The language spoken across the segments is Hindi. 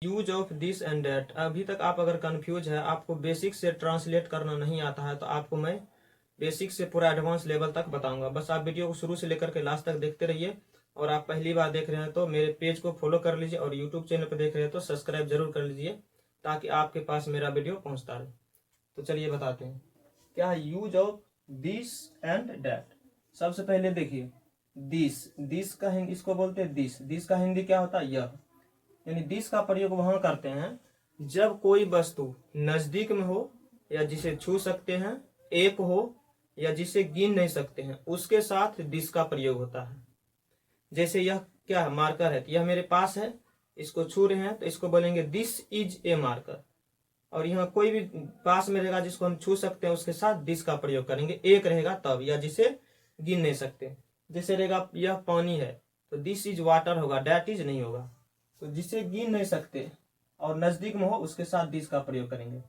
Use of this and that. अभी तक आप अगर कंफ्यूज है, आपको बेसिक से ट्रांसलेट करना नहीं आता है, तो आपको मैं बेसिक से पूरा एडवांस लेवल तक बताऊंगा। बस आप वीडियो को शुरू से लेकर के लास्ट तक देखते रहिए। और आप पहली बार देख रहे हैं तो मेरे पेज को फॉलो कर लीजिए, और यूट्यूब चैनल पर देख रहे हैं तो सब्सक्राइब जरूर कर लीजिए, ताकि आपके पास मेरा वीडियो पहुंचता रहे। तो चलिए बताते हैं क्या है use of this and that. सबसे पहले देखिए दिस का हिंदी, इसको बोलते हैं दिस का हिंदी क्या होता है, यह। यानी दिस का प्रयोग वहां करते हैं जब कोई वस्तु नजदीक में हो, या जिसे छू सकते हैं, एक हो, या जिसे गिन नहीं सकते हैं, उसके साथ दिस का प्रयोग होता है। जैसे यह क्या है, मार्कर है, तो यह मेरे पास है, इसको छू रहे हैं तो इसको बोलेंगे दिस इज ए मार्कर। और यहाँ कोई भी पास में रहेगा जिसको हम छू सकते हैं, उसके साथ दिस का प्रयोग करेंगे, एक रहेगा तब, या जिसे गिन नहीं सकते। जैसे रहेगा यह पानी है तो दिस इज वाटर होगा, डैट इज नहीं होगा। तो जिसे गिन नहीं सकते और नजदीक में हो, उसके साथ दिस का प्रयोग करेंगे।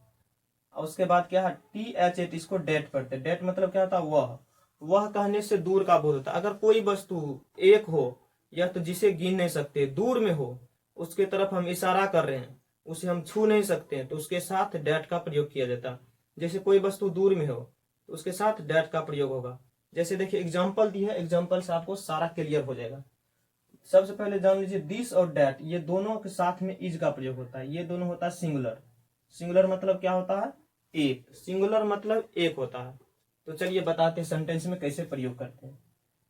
और उसके बाद क्या है, THAT, इसको डेट पढ़ते हैं। डेट मतलब क्या होता है, वह कहने से दूर का बोध होता है। अगर कोई वस्तु एक हो, या तो जिसे गिन नहीं सकते, दूर में हो, उसके तरफ हम इशारा कर रहे हैं, उसे हम छू नहीं सकते हैं, तो उसके साथ डेट का प्रयोग किया जाता है। जैसे कोई वस्तु दूर में हो तो उसके साथ डेट का प्रयोग होगा। जैसे देखिए एग्जाम्पल दी है, एग्जाम्पल से आपको सारा क्लियर हो जाएगा। सबसे पहले जान लीजिए दिस और डेट, ये दोनों के साथ में इज का प्रयोग होता है। ये दोनों होता है सिंगुलर। सिंगुलर मतलब क्या होता है, एक। सिंगुलर मतलब एक होता है। तो चलिए बताते हैं सेंटेंस में कैसे प्रयोग करते हैं।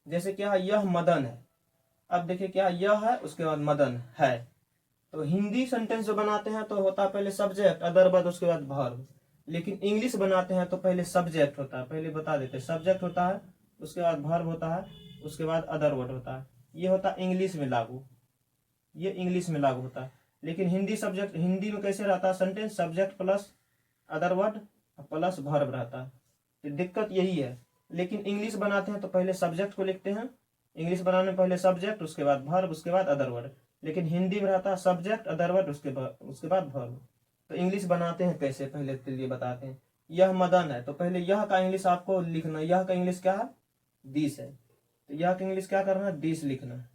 जैसे क्या है, यह मदन है। अब देखिए क्या यह है, उसके बाद मदन है। तो हिंदी सेंटेंस जो बनाते हैं तो होता है पहले सब्जेक्ट, अदर वर्ड, उसके बाद वर्ब। लेकिन इंग्लिश बनाते हैं तो पहले सब्जेक्ट होता है, पहले बता देते हैं, सब्जेक्ट होता है, उसके बाद वर्ब होता है, उसके बाद अदर वर्ड होता है। ये होता है इंग्लिश में लागू, ये इंग्लिश में लागू होता है। लेकिन हिंदी में कैसे रहता है sentence, subject plus other word plus verb रहता है। तो दिक्कत यही है। लेकिन इंग्लिश बनाते हैं तो पहले सब्जेक्ट को लिखते हैं, इंग्लिश बनाने में पहले सब्जेक्ट, उसके बाद वर्ब, उसके बाद अदर वर्ड। लेकिन हिंदी में रहता है सब्जेक्ट, अदर वर्ड, उसके बाद वर्ब। तो इंग्लिश बनाते हैं कैसे, पहले के लिए बताते हैं। यह मदन है तो पहले यह का इंग्लिश आपको लिखना, यह का इंग्लिश क्या है, दिस है। तो यह का इंग्लिश क्या करना है, दिस लिखना है।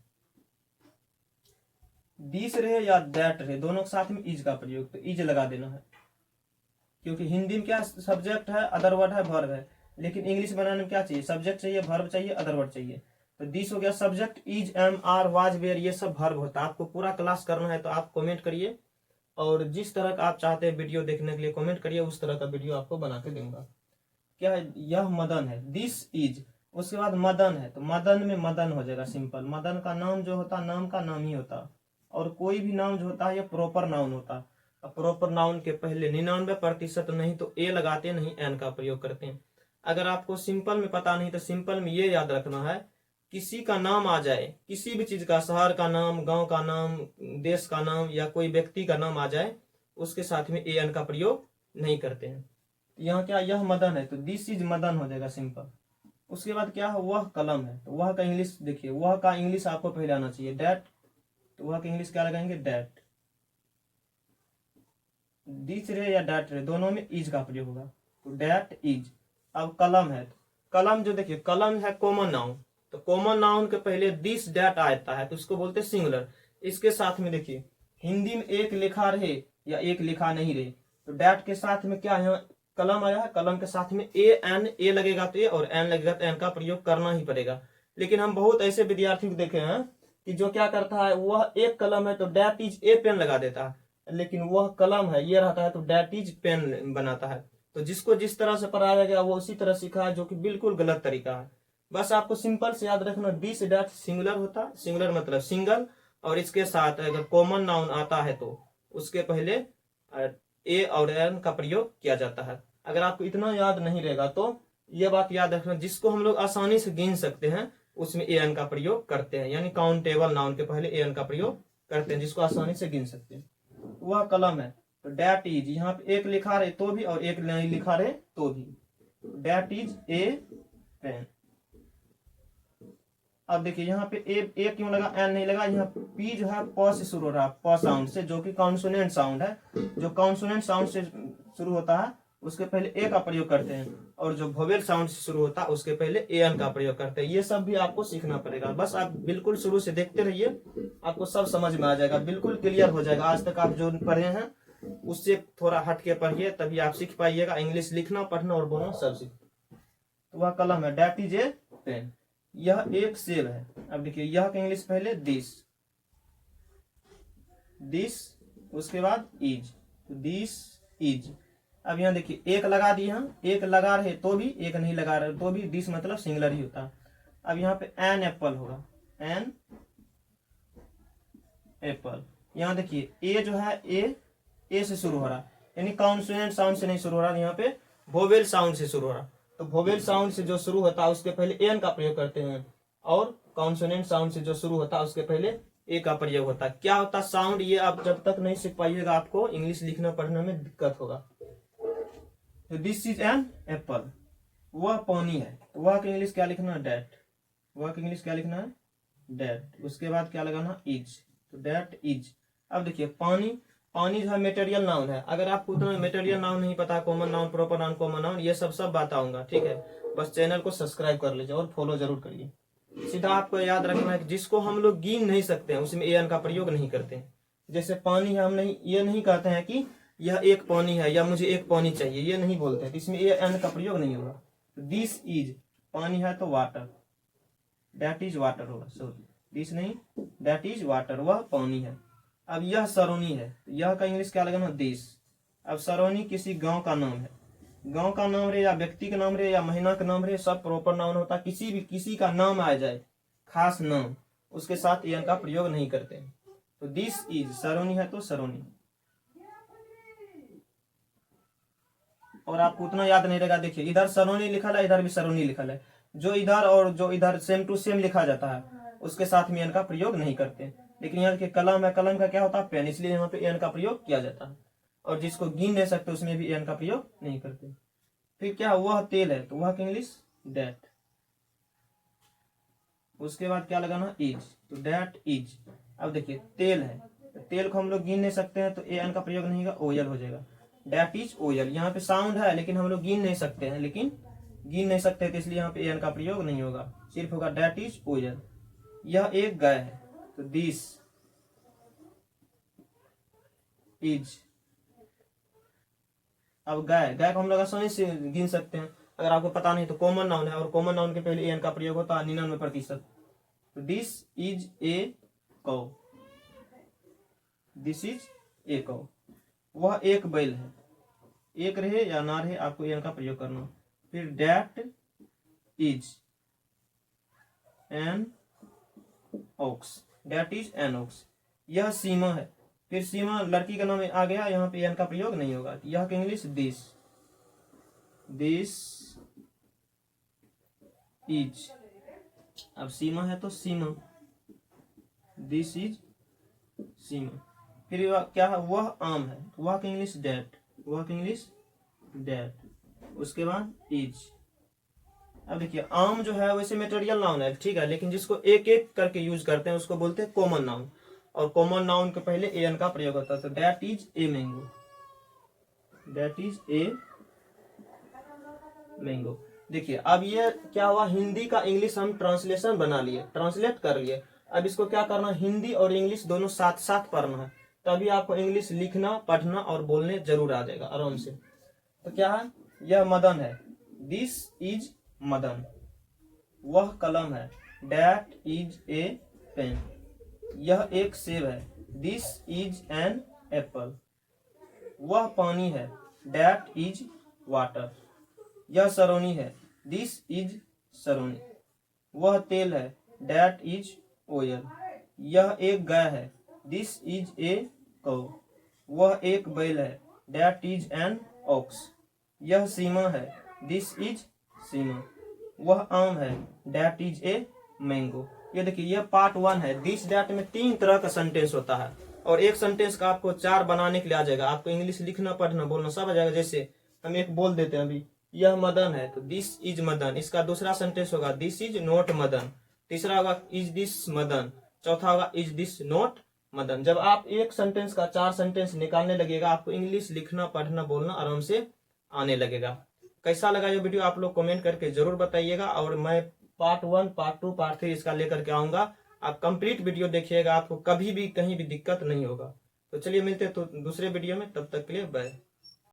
दिस रहे या दैट रहे, दोनों के साथ में इज का प्रयोग, तो इज लगा देना है। क्योंकि हिंदी में क्या सब्जेक्ट है, अदर वर्ड है, वर्ब है। लेकिन इंग्लिश बनाने में क्या चाहिए, सब्जेक्ट चाहिए, वर्ब चाहिए, अदर वर्ड चाहिए। तो दिस हो गया subject, is, am, are, was, were, ये सब वर्ब होता है। आपको पूरा क्लास करना है तो आप कमेंट करिए, और जिस तरह का आप चाहते हैं वीडियो देखने के लिए कमेंट करिए, उस तरह का वीडियो आपको बना के दूंगा। क्या है, यह मदन है, दिस इज। उसके बाद मदन है तो मदन में मदन हो जाएगा सिंपल। मदन का नाम जो होता है, नाम का नाम ही होता। और कोई भी नाम जो होता है ये प्रॉपर नाउन होता। अब प्रॉपर नाउन के पहले 99% नहीं तो ए लगाते, नहीं एन का प्रयोग करते हैं। अगर आपको सिंपल में पता नहीं तो सिंपल में ये याद रखना है, किसी का नाम आ जाए, किसी भी चीज का, शहर का नाम, गांव का नाम, देश का नाम, या कोई व्यक्ति का नाम आ जाए, उसके साथ में ए एन का प्रयोग नहीं करते हैं। यहाँ क्या, यह मदन है तो दिस इज मदन हो जाएगा सिंपल। उसके बाद क्या है, वह कलम है, तो वह का इंग्लिश देखिए, वह का इंग्लिश आपको पहले आना चाहिए, डैट। तो वह का इंग्लिश क्या लगाएंगे, डैट। दिस रहे या डैट रहे, दोनों में इज का प्रयोग होगा, तो डैट इज। अब कलम है, तो कलम जो देखिए, कलम है कॉमन नाउन, तो कॉमन नाउन के पहले दिस डैट आता है, तो उसको बोलते हैं सिंगुलर। इसके साथ में देखिए, हिंदी में एक लिखा रहे या एक लिखा नहीं रहे, तो डैट के साथ में क्या है, कलम आया है, कलम के साथ में ए एन, ए लगेगा तो ए, और एन लगेगा तो एन का प्रयोग करना ही पड़ेगा। लेकिन हम बहुत ऐसे विद्यार्थी को देखे हैं कि जो क्या करता है, वह एक कलम है तो डैट इज ए पेन लगा देता है, लेकिन वह कलम है, ये रहता है तो डैट इज पेन बनाता है। तो जिसको जिस तरह से पढ़ाया गया वो उसी तरह सीखा है, जो कि बिल्कुल गलत तरीका है। बस आपको सिंपल से याद रखना, दिस डैट सिंगुलर होता है, सिंगुलर मतलब सिंगल, और इसके साथ अगर कॉमन नाउन आता है तो उसके पहले ए और एन का प्रयोग किया जाता है। अगर आपको इतना याद नहीं रहेगा तो ये बात याद रखना, जिसको हम लोग आसानी से गिन सकते हैं उसमें ए एन का प्रयोग करते हैं, यानी काउंटेबल नाउन के पहले ए एन का प्रयोग करते हैं, जिसको आसानी से गिन सकते हैं। वह कलम है तो डैट इज, यहाँ पे एक लिखा रहे तो भी और एक नहीं लिखा रहे तो भी, डैट इज ए पेन। अब देखिए यहाँ पे ए क्यों लगा, एन नहीं लगा, यहाँ पी जो है प से शुरू हो रहा है, प साउंड से, जो कि कॉन्सोनेंट साउंड है। जो कॉन्सोनेंट साउंड से शुरू होता है उसके पहले ए का प्रयोग करते हैं, और जो वोवेल साउंड से शुरू होता है उसके पहले एन का प्रयोग करते हैं। ये सब भी आपको सीखना पड़ेगा। बस आप बिल्कुल शुरू से देखते रहिए, आपको सब समझ में आ जाएगा, बिल्कुल क्लियर हो जाएगा। आज तक आप जो पढ़े हैं उससे थोड़ा हट के पढ़िए, तभी आप सीख पाइएगा। इंग्लिश लिखना, पढ़ना और बोलना सब सीख। तो वह कलम है, दैट इज ए पेन। यह एक सेब है। अब देखिए यह का इंग्लिश पहले दिस, दिस, उसके बाद इज, दिस इज। अब यहाँ देखिए एक लगा दिए हम, एक लगा रहे तो भी, एक नहीं लगा रहे तो भी, दिस मतलब सिंगुलर ही होता है। अब यहाँ पे एन एप्पल होगा, एन एप्पल। यहाँ देखिए ए जो है ए से शुरू हो रहा, यानी कॉन्सोनेंट साउंड से नहीं शुरू हो रहा, यहाँ पे वोवेल साउंड से शुरू हो रहा। तो वोवेल साउंड से जो शुरू होता है उसके पहले एन का प्रयोग करते हैं, और कॉन्सोनेंट साउंड से जो शुरू होता है उसके पहले ए का प्रयोग होता है। क्या होता है साउंड, ये आप जब तक नहीं सीख पाइएगा आपको इंग्लिश लिखना पढ़ने में दिक्कत होगा। तो दिस इज एन एप्पल, वह पानी है, तो वह का इंग्लिश क्या लिखना है, डेट। वह का इंग्लिश क्या लिखना है, डेट। उसके बाद क्या लगाना, इज, तो डेट इज। अब देखिए पानी, पानी जो है मेटेरियल नाउन है। अगर आपको उतना मेटेरियल नाउन नहीं पता, common noun, proper noun, common noun, ये सब बताऊंगा, ठीक है। बस चैनल को सब्सक्राइब कर लीजिए और फॉलो जरूर करिए। सीधा आपको याद रखना है कि जिसको हम लोग गिन नहीं सकते हैं उसमें एन का प्रयोग नहीं करते हैं। जैसे पानी है, हम नहीं ये नहीं कहते हैं कि यह एक पानी है या मुझे एक पानी चाहिए, ये नहीं बोलते हैं, तो इसमें ए एन का प्रयोग नहीं होगा। दिस इज, पानी है तो वाटर, दैट इज वाटर होगा, सॉरी दिस नहीं, दैट इज वाटर, वह पानी है। अब यह सरोनी है, यह का इंग्लिश क्या लगाना, दिस। अब सरोनी किसी गांव का नाम है, गांव का नाम रहे या व्यक्ति का नाम रहे या महीना का नाम रहे, सब प्रॉपर नाउन होता है। किसी का नाम आ जाए, खास नाम, उसके साथ एन का प्रयोग नहीं करते हैं। तो दिस इज, सरोनी है तो सरोनी। और आपको उतना याद नहीं रहेगा, देखिए इधर सरोनी लिखा है, इधर भी सरोनी लिखा है, जो इधर और जो इधर सेम टू सेम लिखा जाता है उसके साथ में एन का प्रयोग नहीं करते। लेकिन यहाँ देखिए कलम है, कलम का क्या होता है, पेन, इसलिए यहाँ पे एन का प्रयोग किया जाता है। और जिसको गिन नहीं सकते उसमें भी एन का प्रयोग नहीं करते। फिर क्या, वह तेल है, तो वह का इंग्लिश डेट। उसके बाद क्या लगाना, इज, तो डेट इज। अब देखिए तेल है, तेल को हम लोग गिन नहीं सकते हैं तो एन का प्रयोग नहीं होगा, ओयल हो जाएगा, डेट इज ओयल। यहाँ पे साउंड है लेकिन हम लोग गिन नहीं सकते हैं, तो इसलिए यहाँ पे एन का प्रयोग नहीं होगा, सिर्फ होगा डेट इज ओयल। यह एक गाय है, तो दिस इज। अब गाय को हम लोग आसानी से गिन सकते हैं, अगर आपको पता नहीं तो कॉमन नाउन है, और कॉमन नाउन के पहले एन का प्रयोग होता है 99%। तो दिस इज ए कौ, दिस इज ए कौ। वह एक बैल है, एक रहे या ना रहे आपको एन का प्रयोग करना। फिर that is an ox, that is an ox. यह सीमा है, फिर सीमा लड़की का नाम आ गया, यहाँ पे एन का प्रयोग नहीं होगा। यह का इंग्लिश दिस, दिस इज। अब सीमा है तो सीमा, दिस इज सीमा। फिर क्या है, वह आम है, वह का इंग्लिश डेट, वह का इंग्लिश डेट। उसके बाद इज। अब देखिए आम जो है वैसे मेटेरियल नाउन है, ठीक है, लेकिन जिसको एक एक करके यूज करते हैं उसको बोलते हैं कॉमन नाउन, और कॉमन नाउन के पहले एन का प्रयोग होता है। तो that is a mango, that is a mango. देखिए अब ये क्या हुआ, हिंदी का इंग्लिश हम ट्रांसलेशन बना लिए, ट्रांसलेट कर लिए। अब इसको क्या करना, हिंदी और इंग्लिश दोनों साथ साथ पढ़ना है, तभी आपको इंग्लिश लिखना, पढ़ना और बोलने जरूर आ जाएगा आराम से। तो क्या है, यह मदन है, दिस इज मदन। वह कलम है, दैट इज ए पेन। यह एक सेब है, दिस इज एन एप्पल। वह पानी है, दैट इज वाटर। यह सरोनी है, दिस इज सरोनी। वह तेल है, दैट इज ओयल। यह एक गाय है, दिस इज ए कौ। वह एक बैल है, दैट इज एन ऑक्स। यह सीमा है, दिस इज सीमा। वह आम है, दैट इज ए मैंगो। ये देखिए ये पार्ट 1 है। दिस दैट में 3 तरह का सेंटेंस होता है, और एक सेंटेंस का आपको 4 बनाने के लिए आ जाएगा। आपको इंग्लिश लिखना, पढ़ना, बोलना सब आ जाएगा। जैसे हम एक बोल देते हैं अभी, यह मदन है, तो दिस इज मदन। इसका दूसरा सेंटेंस होगा दिस इज नॉट मदन। तीसरा होगा इज दिस मदन। चौथा होगा इज दिस नॉट मदन। जब आप एक सेंटेंस का 4 सेंटेंस निकालने लगेगा, आपको इंग्लिश लिखना, पढ़ना, बोलना आराम से आने लगेगा। कैसा लगा ये वीडियो आप लोग कमेंट करके जरूर बताइएगा, और मैं पार्ट 1, पार्ट 2, पार्ट 3 इसका लेकर के आऊंगा। आप कंप्लीट वीडियो देखिएगा, आपको कभी भी कहीं भी दिक्कत नहीं होगा। तो चलिए मिलते हैं तो दूसरे वीडियो में, तब तक के लिए बाय।